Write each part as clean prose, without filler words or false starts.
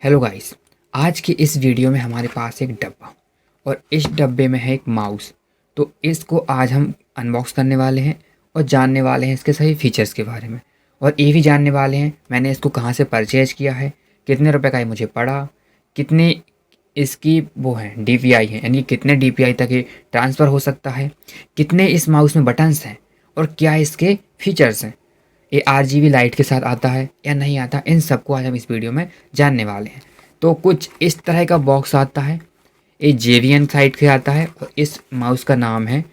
Hello guys. आज की इस वीडियो में हमारे पास एक डब्बा और इस डब्बे में है एक माउस। तो इसको आज हम अनबॉक्स करने वाले हैं और जानने वाले हैं इसके सही फीचर्स के बारे में। और ये भी जानने वाले हैं मैंने इसको कहाँ से परचेज किया है, कितने रुपए का ये मुझे पड़ा, कितने इसकी वो है DPI है, यानी कितने DPI तक ये ट्रांसफ़र हो सकता है, कितने इस माउस में बटन्स हैं और क्या इसके फीचर्स हैं, ये RGB लाइट के साथ आता है या नहीं आता, इन सबको आज हम इस वीडियो में जानने वाले हैं। तो कुछ इस तरह का बॉक्स आता है, ये JVN साइड से आता है और इस माउस का नाम है,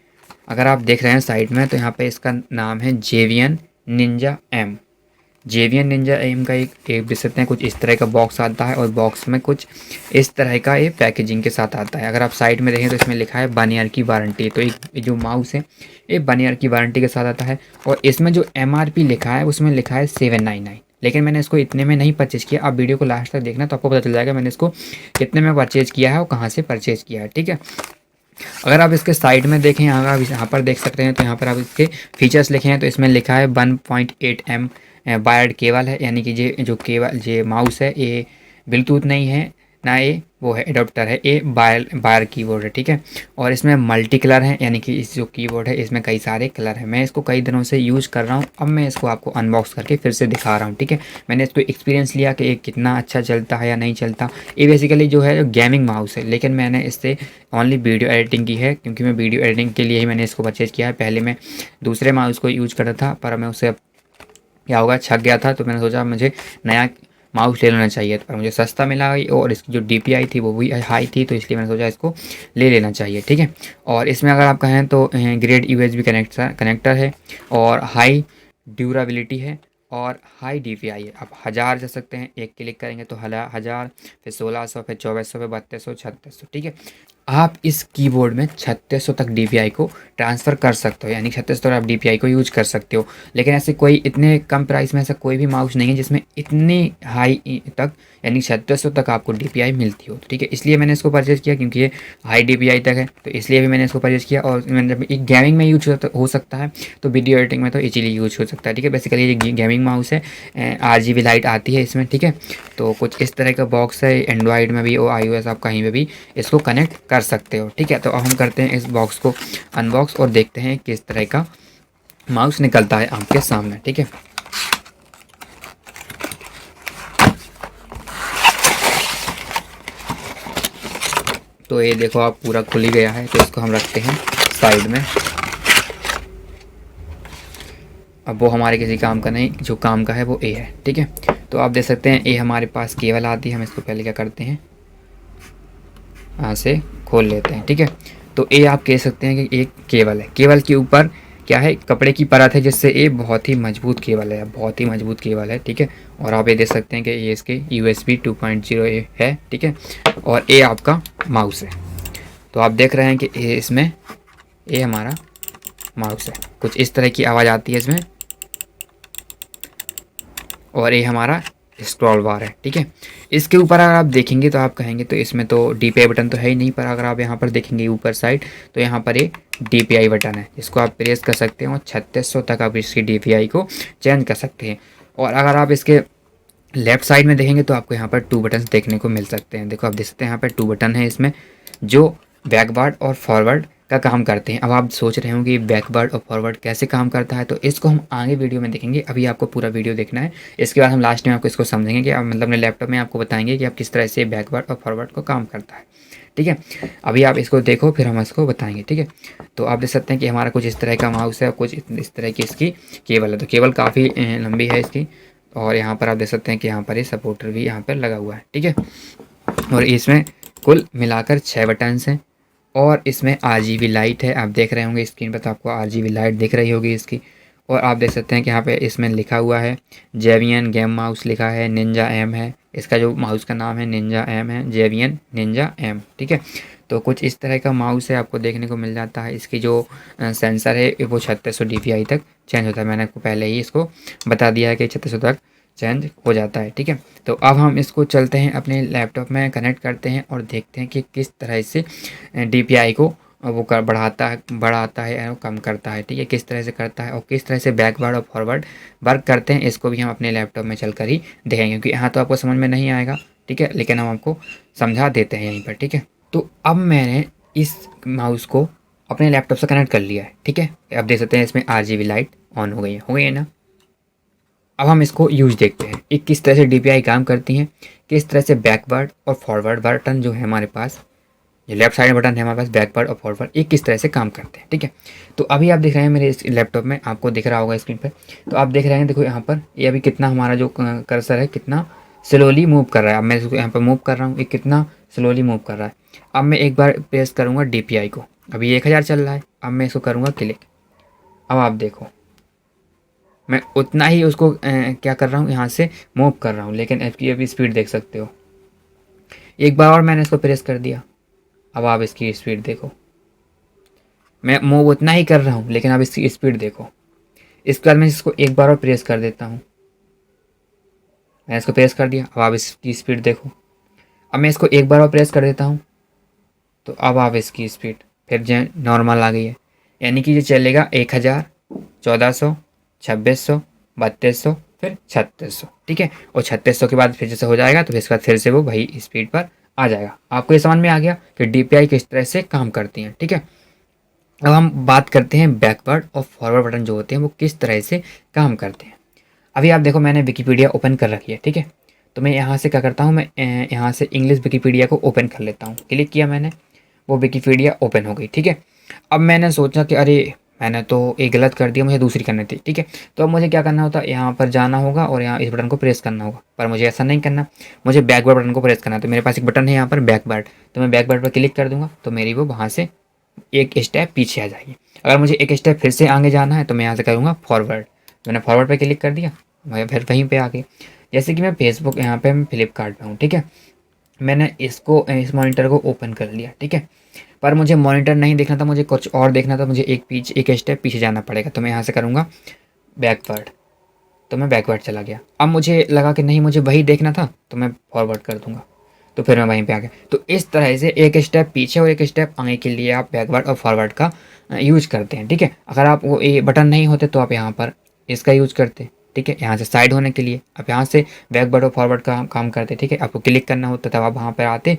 अगर आप देख रहे हैं साइड में तो यहाँ पे इसका नाम है JVN Ninja M। JVN Ninja M का एक देख सकते हैं कुछ इस तरह का बॉक्स आता है और बॉक्स में कुछ इस तरह का ये पैकेजिंग के साथ आता है। अगर आप साइड में देखें तो इसमें लिखा है 1 ईयर की वारंटी। तो एक जो माउस है ये 1 ईयर की वारंटी के साथ आता है और इसमें जो MRP लिखा है उसमें लिखा है 799। लेकिन मैंने इसको इतने में नहीं परचेज़ किया। आप वीडियो को लास्ट तक देखना तो आपको पता चल जाएगा मैंने इसको कितने में परचेज़ किया है और कहाँ से परचेज़ किया है। ठीक है, अगर आप इसके साइड में देखें, अगर आप यहाँ पर देख सकते हैं तो यहाँ पर आप इसके फीचर्स लिखे हैं तो इसमें लिखा है 1.8M वायर्ड केबल है, यानी कि ये जो केबल ये माउस है ये ब्लूटूथ नहीं है ना, ये वो है एडोप्टर है, ये बायर कीबोर्ड है। ठीक है, और इसमें मल्टी कलर है, यानी कि इस जो कीबोर्ड है इसमें कई सारे कलर हैं। मैं इसको कई दिनों से यूज़ कर रहा हूँ, अब मैं इसको आपको अनबॉक्स करके फिर से दिखा रहा हूँ। ठीक है, मैंने इसको एक्सपीरियंस लिया कि ये कितना अच्छा चलता है या नहीं चलता। ये बेसिकली जो है गेमिंग माउस है, लेकिन मैंने इससे ओनली वीडियो एडिटिंग की है, क्योंकि मैं वीडियो एडिटिंग के लिए ही मैंने इसको परचेज़ किया है। पहले मैं दूसरे माउस को यूज़ करता था पर मैं उससे क्या होगा छक गया था, तो मैंने सोचा मुझे नया माउस ले लेना चाहिए। पर मुझे सस्ता मिला और इसकी जो DPI थी वो भी हाई थी, तो इसलिए मैंने सोचा इसको ले लेना चाहिए। ठीक है, और इसमें अगर आप कहें तो ग्रेड USB कनेक्टर है और हाई ड्यूराबिलिटी है और हाई DPI है। आप 1000 जा सकते हैं, एक क्लिक करेंगे तो 1000, फिर 1600, फिर 2400, फिर 3200, 3600। ठीक है, आप इस कीबोर्ड में 3600 तक DPI को ट्रांसफ़र कर सकते हो, यानी 3600 तक आप DPI को यूज कर सकते हो। लेकिन ऐसे कोई इतने कम प्राइस में ऐसा कोई भी माउस नहीं है जिसमें इतनी हाई तक यानी 3600 तक आपको DPI मिलती हो। ठीक है, इसलिए मैंने इसको परचेज़ किया क्योंकि ये हाई DPI तक है, तो इसलिए भी मैंने इसको परचेज़ किया। और मैंने जब एक गेमिंग में यूज हो सकता है तो वीडियो एडिटिंग में तो इजीली यूज हो सकता है। ठीक है, बेसिकली ये गेमिंग माउस है, RGB लाइट आती है इसमें। ठीक है, तो कुछ इस तरह का बॉक्स है, एंड्रॉयड में भी और iOS आप कहीं पर भी इसको कनेक्ट कर सकते हो। ठीक है, तो अब हम करते हैं इस बॉक्स को अनबॉक्स और देखते हैं किस तरह का माउस निकलता है आपके सामने। ठीक है, तो ये देखो आप पूरा खुल ही गया है, तो इसको हम रखते हैं साइड में। अब वो हमारे किसी काम का नहीं, जो काम का है वो ये है। ठीक है, तो आप देख सकते हैं ये हमारे पास केबल आती है। हम इसको पहले क्या करते हैं, यहाँ से खोल लेते हैं। ठीक है, तो ये आप कह सकते हैं कि एक केबल है, केबल के ऊपर क्या है, कपड़े की परत है, जिससे ये बहुत ही मजबूत केबल है, बहुत ही मजबूत केबल है। ठीक है, और आप ये देख सकते हैं कि ये इसके USB 2.0 है। ठीक है, और ये आपका माउस है। तो आप देख रहे हैं कि ये इसमें ये हमारा माउस है, कुछ इस तरह की आवाज़ आती है इसमें, और ये हमारा स्क्रॉल बार है। ठीक है, इसके ऊपर अगर आप देखेंगे तो आप कहेंगे तो इसमें तो DPI बटन तो है ही नहीं, पर अगर आप यहाँ पर देखेंगे ऊपर साइड तो यहाँ पर ये DPI बटन है, इसको आप प्रेस कर सकते हैं और 3600 तक आप इसकी DPI को चेंज कर सकते हैं। और अगर आप इसके लेफ़्ट साइड में देखेंगे तो आपको यहाँ पर 2 बटन देखने को मिल सकते हैं। देखो आप देख सकते हैं यहाँ पर 2 बटन है इसमें, जो बैकवर्ड और फॉरवर्ड का काम करते हैं। अब आप सोच रहे होंगे बैकवर्ड और फॉरवर्ड कैसे काम करता है, तो इसको हम आगे वीडियो में देखेंगे। अभी आपको पूरा वीडियो देखना है, इसके बाद हम लास्ट में आपको इसको समझेंगे कि आप मतलब अपने लैपटॉप में आपको बताएंगे कि आप किस तरह से बैकवर्ड और फॉरवर्ड को काम करता है। ठीक है, अभी आप इसको देखो फिर हम इसको बताएंगे। ठीक है, तो आप देख सकते हैं कि हमारा कुछ इस तरह का माउस है, कुछ इस तरह की इसकी केबल है। तो केबल काफ़ी लंबी है इसकी, और यहाँ पर आप देख सकते हैं कि यहाँ पर ये सपोर्टर भी यहाँ पर लगा हुआ है। ठीक है, और इसमें कुल मिलाकर 6 बटन्स हैं और इसमें RGB लाइट है। आप देख रहे होंगे स्क्रीन पर, तो आपको RGB लाइट दिख रही होगी इसकी। और आप देख सकते हैं कि यहाँ पे इसमें लिखा हुआ है JVN गेम माउस लिखा है, Ninja M है, इसका जो माउस का नाम है Ninja M है, JVN Ninja M। ठीक है, तो कुछ इस तरह का माउस है, आपको देखने को मिल जाता है। इसकी जो सेंसर है वो 3600 DPI तक चेंज होता है। मैंने आपको पहले ही इसको बता दिया है कि 3600 तक चेंज हो जाता है। ठीक है, तो अब हम इसको चलते हैं अपने लैपटॉप में कनेक्ट करते हैं और देखते हैं कि किस तरह से DPI को वो बढ़ाता है और कम करता है। ठीक है, किस तरह से करता है और किस तरह से बैकवर्ड और फॉरवर्ड वर्क करते हैं, इसको भी हम अपने लैपटॉप में चलकर ही देखेंगे, क्योंकि यहाँ तो आपको समझ में नहीं आएगा। ठीक है, लेकिन हम आपको समझा देते हैं यहीं पर, ठीक है। तो अब मैंने इस माउस को अपने लैपटॉप से कनेक्ट कर लिया है, ठीक है। अब देख सकते हैं इसमें RGB लाइट ऑन हो गई है ना। अब हम इसको यूज देखते हैं, ये किस तरह से DPI काम करती हैं, किस तरह से बैकवर्ड और फॉरवर्ड बटन जो है हमारे पास, जो लेफ्ट साइड बटन है हमारे पास बैकवर्ड और फॉरवर्ड, ये किस तरह से काम करते हैं, ठीक है। तो अभी आप देख रहे हैं मेरे इस लैपटॉप में, आपको दिख रहा होगा स्क्रीन पे, तो आप देख रहे हैं, देखो यहाँ पर ये अभी कितना हमारा जो कर्सर है कितना स्लोली मूव कर रहा है। अब मैं इसको यहाँ पर मूव कर रहा हूँ, ये कितना स्लोली मूव कर रहा है। अब मैं एक बार प्रेस करूँगा DPI को, अभी 1000 चल रहा है। अब मैं इसको करूँगा क्लिक, अब आप देखो मैं उतना ही उसको क्या कर रहा हूँ, यहाँ से मूव कर रहा हूँ, लेकिन इसकी अभी स्पीड देख सकते हो। एक बार और मैंने इसको प्रेस कर दिया, अब आप इसकी स्पीड देखो, मैं मूव उतना ही कर रहा हूँ लेकिन अब इसकी स्पीड देखो। इसके बाद मैं इसको एक बार और प्रेस कर देता हूँ, मैंने इसको प्रेस कर दिया, अब आप इसकी स्पीड देखो। अब मैं इसको एक बार और प्रेस कर देता हूँ, तो अब आप इसकी स्पीड फिर जो नॉर्मल आ गई है, यानी कि ये चलेगा 1000, 1400, 2600, 3200, फिर 3600, ठीक है। और 3600 के बाद फिर जैसे हो जाएगा तो फिर इसके बाद फिर से वो वही स्पीड पर आ जाएगा। आपको ये समझ में आ गया कि DPI किस तरह से काम करती हैं, ठीक है। अब हम बात करते हैं बैकवर्ड और फॉरवर्ड बटन जो होते हैं वो किस तरह से काम करते हैं। अभी आप देखो मैंने विकीपीडिया ओपन कर रखी है, ठीक है। तो मैं यहाँ से क्या करता हूँ, मैं यहाँ से इंग्लिश विकीपीडिया को ओपन कर लेता हूँ। क्लिक किया मैंने, वो विकीपीडिया ओपन हो गई, ठीक है। अब मैंने सोचा कि अरे मैंने तो एक गलत कर दिया, मुझे दूसरी करनी थी, ठीक है। तो अब मुझे क्या करना होता है, यहाँ पर जाना होगा और यहाँ इस बटन को प्रेस करना होगा, पर मुझे ऐसा नहीं करना, मुझे बैकवर्ड बटन को प्रेस करना है। तो मेरे पास एक बटन है यहाँ पर बैकवर्ड, तो मैं बैकवर्ड पर क्लिक कर दूंगा तो मेरी वो वहाँ से एक स्टेप पीछे आ जाएगी। अगर मुझे एक स्टेप फिर से आगे जाना है तो मैं यहाँ से करूँगा फॉरवर्ड, मैंने फॉरवर्ड पे क्लिक कर दिया, मैं फिर वहीं पे आ गई। जैसे कि मैं फेसबुक यहाँ पे मैं फ्लिपकार्ट में हूँ, ठीक है। मैंने इसको इस मॉनिटर को ओपन कर लिया, ठीक है। पर मुझे मॉनिटर नहीं देखना था, मुझे कुछ और देखना था, मुझे एक स्टेप पीछे जाना पड़ेगा। तो मैं यहाँ से करूँगा बैकवर्ड, तो मैं बैकवर्ड चला गया। अब मुझे लगा कि नहीं मुझे वही देखना था तो मैं फॉरवर्ड कर दूँगा, तो फिर मैं वहीं पे आ गया। तो इस तरह से एक स्टेप पीछे और एक स्टेप आगे के लिए आप बैकवर्ड और फॉरवर्ड का यूज करते हैं, ठीक है। अगर आप वो ये बटन नहीं होते तो आप यहाँ पर इसका यूज करते, ठीक है। यहाँ से साइड होने के लिए आप यहाँ से बैकवर्ड और फॉरवर्ड का काम करते, ठीक है। आपको क्लिक करना होता तब आप वहाँ पर आते,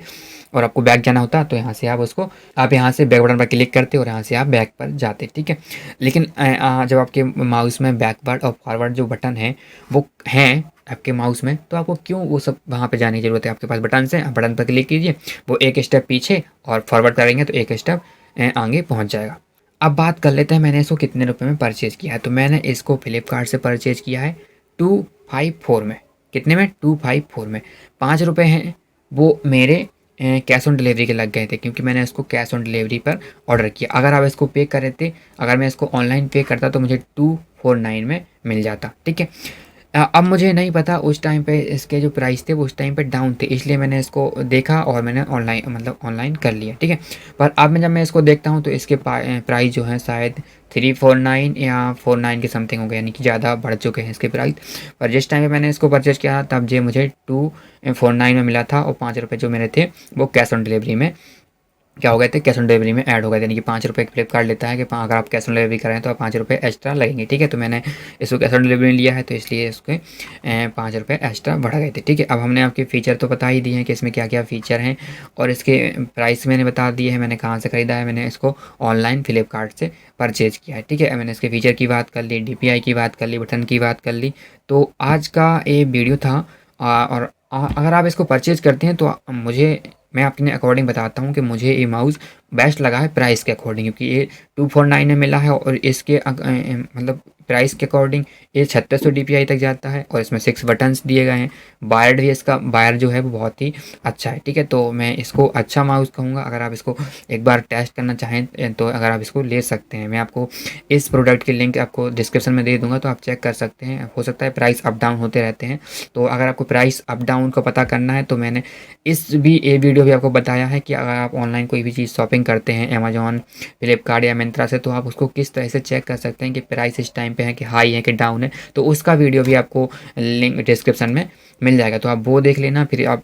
और आपको बैक जाना होता तो यहाँ से आप उसको आप यहाँ से बैक बटन पर क्लिक करते और यहाँ से आप बैक पर जाते, ठीक है। लेकिन जब आपके माउस में बैकवर्ड और फॉरवर्ड जो बटन है वो हैं आपके माउस में, तो आपको क्यों वो सब वहाँ पे जाने की ज़रूरत है। आपके पास बटन से, आप बटन पर क्लिक कीजिए, वो एक स्टेप पीछे और फॉरवर्ड करेंगे तो एक स्टेप आगे पहुँच जाएगा। अब बात कर लेते हैं मैंने इसको कितने रुपए में परचेज़ किया है। तो मैंने इसको फ्लिपकार्ट से परचेज़ किया है 254 में। कितने में? 254 में। 5 रुपये हैं वो मेरे कैश ऑन डिलीवरी के लग गए थे, क्योंकि मैंने इसको कैश ऑन डिलीवरी पर ऑर्डर किया। अगर आप इसको पे कर रहे थे, अगर मैं इसको ऑनलाइन पे करता तो मुझे 249 में मिल जाता, ठीक है। अब मुझे नहीं पता उस टाइम पे इसके जो प्राइस थे वो उस टाइम पे डाउन थे, इसलिए मैंने इसको देखा और मैंने ऑनलाइन कर लिया, ठीक है। पर अब जब मैं इसको देखता हूँ तो इसके प्राइस जो है शायद 349 या 49 के समथिंग हो गए, यानी कि ज़्यादा बढ़ चुके हैं इसके प्राइस। पर जिस टाइम पे मैंने इसको परचेज़ किया तब जो मुझे 249 में मिला था, और 5 रुपये जो मेरे थे वो कैश ऑन डिलीवरी में क्या हो गए थे, कैश ऑन डिलीवरी में ऐड हो गए थे। यानी कि 5 रुपये फ्लिपकार्ट लेता है कि अगर आप कैश ऑन डिलीवरी करें तो आप 5 रुपये एक्स्ट्रा लगेंगे, ठीक है। तो मैंने इसको कैश ऑन डिलीवरी लिया है तो इसलिए इसके 5 रुपये एक्स्ट्रा बढ़ गए थे, ठीक है। अब हमने आपके फ़ीचर तो बता ही दिए हैं कि इसमें क्या क्या फ़ीचर हैं, और इसके प्राइस मैंने बता दिए हैं, मैंने कहाँ से ख़रीदा है। मैंने इसको ऑनलाइन फ्लिपकार्ट से परचेज़ किया है, ठीक है। मैंने इसके फ़ीचर की बात कर ली, DPI की बात कर ली, बटन की बात कर ली। तो आज का ये वीडियो था। और अगर आप इसको परचेज़ करते हैं तो मैं अपने अकॉर्डिंग बताता हूँ कि मुझे ये माउस बेस्ट लगा है प्राइस के अकॉर्डिंग, क्योंकि ये 249 में मिला है, और इसके मतलब प्राइस के अकॉर्डिंग ये 3600 DPI तक जाता है, और इसमें 6 बटन्स दिए गए हैं। वायर्ड भी इसका वायर जो है वो बहुत ही अच्छा है, ठीक है। तो मैं इसको अच्छा माउस कहूँगा। अगर आप इसको एक बार टेस्ट करना चाहें तो अगर आप इसको ले सकते हैं, मैं आपको इस प्रोडक्ट की लिंक आपको डिस्क्रिप्शन में दे दूँगा, तो आप चेक कर सकते हैं। हो सकता है प्राइस अप डाउन होते रहते हैं, तो अगर आपको प्राइस अप डाउन का पता करना है तो मैंने ये वीडियो भी आपको बताया है कि अगर आप ऑनलाइन कोई भी चीज़ शॉपिंग करते हैं अमेज़ॉन, फ्लिपकार्ट या मिंत्रा से, तो आप उसको किस तरह से चेक कर सकते हैं कि प्राइस इस टाइम पे है कि हाई है कि डाउन है। तो उसका वीडियो भी आपको लिंक डिस्क्रिप्शन में मिल जाएगा, तो आप वो देख लेना। फिर आप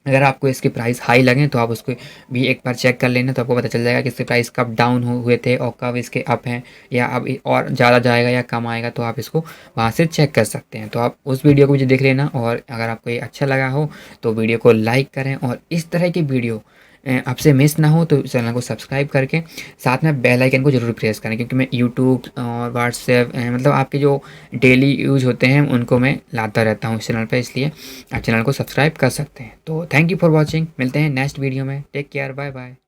अगर आपको इसके प्राइस हाई लगें तो आप उसको भी एक बार चेक कर लेना, तो आपको पता चल जाएगा कि इसके प्राइस कब डाउन हुए थे और कब इसके अप हैं, या अब और ज़्यादा जाएगा या कम आएगा, तो आप इसको वहाँ से चेक कर सकते हैं। तो आप उस वीडियो को मुझे देख लेना, और अगर आपको ये अच्छा लगा हो तो वीडियो को लाइक करें, और इस तरह की वीडियो आपसे मिस ना हो तो चैनल को सब्सक्राइब करके साथ में बेल आइकन को ज़रूर प्रेस करें, क्योंकि मैं यूट्यूब और व्हाट्सएप मतलब आपके जो डेली यूज़ होते हैं उनको मैं लाता रहता हूँ इस चैनल पे, इसलिए आप चैनल को सब्सक्राइब कर सकते हैं। तो थैंक यू फॉर वॉचिंग, मिलते हैं नेक्स्ट वीडियो में, टेक केयर, बाय बाय।